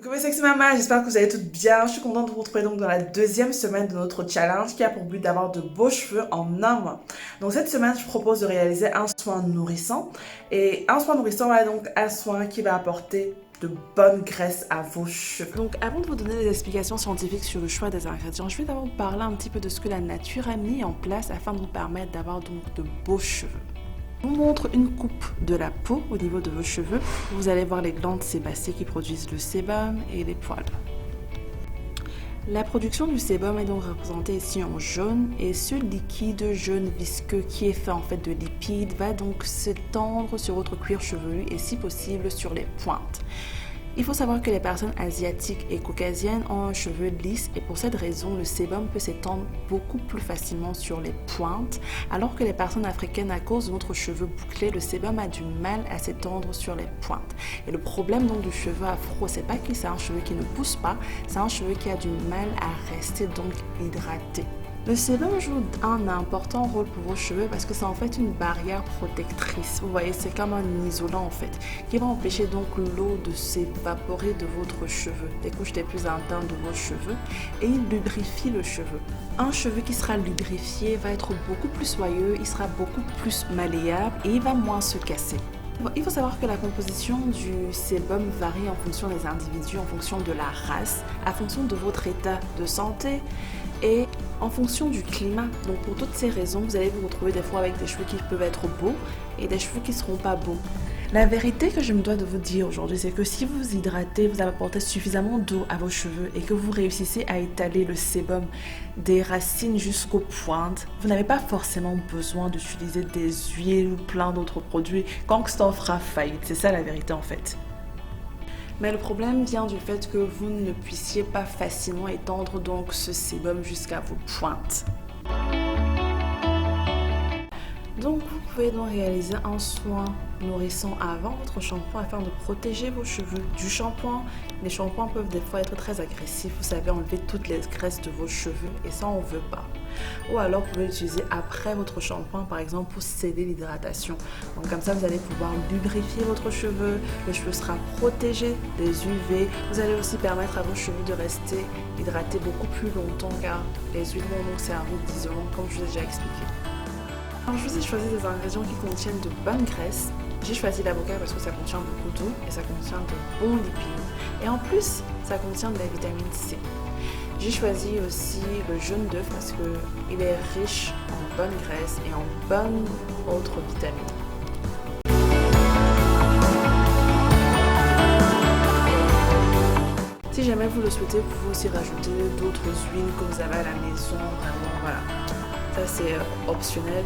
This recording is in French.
Coucou mes sexy mamas, j'espère que vous allez toutes bien. Je suis contente de vous retrouver donc dans la deuxième semaine de notre challenge qui a pour but d'avoir de beaux cheveux en un mois. Donc cette semaine, je propose de réaliser un soin nourrissant. Et un soin nourrissant est donc un soin qui va apporter de bonnes graisses à vos cheveux. Donc avant de vous donner les explications scientifiques sur le choix des ingrédients, je vais d'abord vous parler un petit peu de ce que la nature a mis en place afin de vous permettre d'avoir donc de beaux cheveux. Je vous montre une coupe de la peau au niveau de vos cheveux. Vous allez voir les glandes sébacées qui produisent le sébum et les poils. La production du sébum est donc représentée ici en jaune et ce liquide jaune visqueux qui est fait en fait de lipides va donc s'étendre sur votre cuir chevelu et si possible sur les pointes. Il faut savoir que les personnes asiatiques et caucasiennes ont un cheveu lisse et pour cette raison, le sébum peut s'étendre beaucoup plus facilement sur les pointes, alors que les personnes africaines, à cause de notre cheveu bouclé, le sébum a du mal à s'étendre sur les pointes. Et le problème donc du cheveu afro, c'est pas que c'est un cheveu qui ne pousse pas, c'est un cheveu qui a du mal à rester donc hydraté. Le sébum joue un important rôle pour vos cheveux parce que c'est en fait une barrière protectrice. Vous voyez, c'est comme un isolant en fait, qui va empêcher donc l'eau de s'évaporer de votre cheveu, des couches les plus internes de vos cheveux, et il lubrifie le cheveu. Un cheveu qui sera lubrifié va être beaucoup plus soyeux, il sera beaucoup plus malléable et il va moins se casser. Il faut savoir que la composition du sébum varie en fonction des individus, en fonction de la race, en fonction de votre état de santé et en fonction du climat. Donc pour toutes ces raisons, vous allez vous retrouver des fois avec des cheveux qui peuvent être beaux et des cheveux qui ne seront pas beaux. La vérité que je me dois de vous dire aujourd'hui, c'est que si vous vous hydratez, vous apportez suffisamment d'eau à vos cheveux et que vous réussissez à étaler le sébum des racines jusqu'aux pointes, vous n'avez pas forcément besoin d'utiliser des huiles ou plein d'autres produits quand ça en fera faillite. C'est ça la vérité en fait. Mais le problème vient du fait que vous ne puissiez pas facilement étendre donc ce sébum jusqu'à vos pointes. Donc vous pouvez donc réaliser un soin nourrissant avant votre shampoing afin de protéger vos cheveux du shampoing. Les shampoings peuvent des fois être très agressifs, vous savez, enlever toutes les graisses de vos cheveux et ça on ne veut pas. Ou alors vous pouvez l'utiliser après votre shampoing par exemple pour céder l'hydratation. Donc comme ça vous allez pouvoir lubrifier votre cheveu, le cheveu sera protégé des UV. Vous allez aussi permettre à vos cheveux de rester hydratés beaucoup plus longtemps car les huiles vont donc servir d'isolant comme je vous ai déjà expliqué. Alors je vous ai choisi des ingrédients qui contiennent de bonnes graisses. J'ai choisi l'avocat parce que ça contient beaucoup d'eau et ça contient de bons lipides. Et en plus, ça contient de la vitamine C. J'ai choisi aussi le jaune d'œuf parce qu'il est riche en bonnes graisses et en bonnes autres vitamines. Si jamais vous le souhaitez, vous pouvez aussi rajouter d'autres huiles que vous avez à la maison. Vraiment, voilà. Ça, c'est optionnel.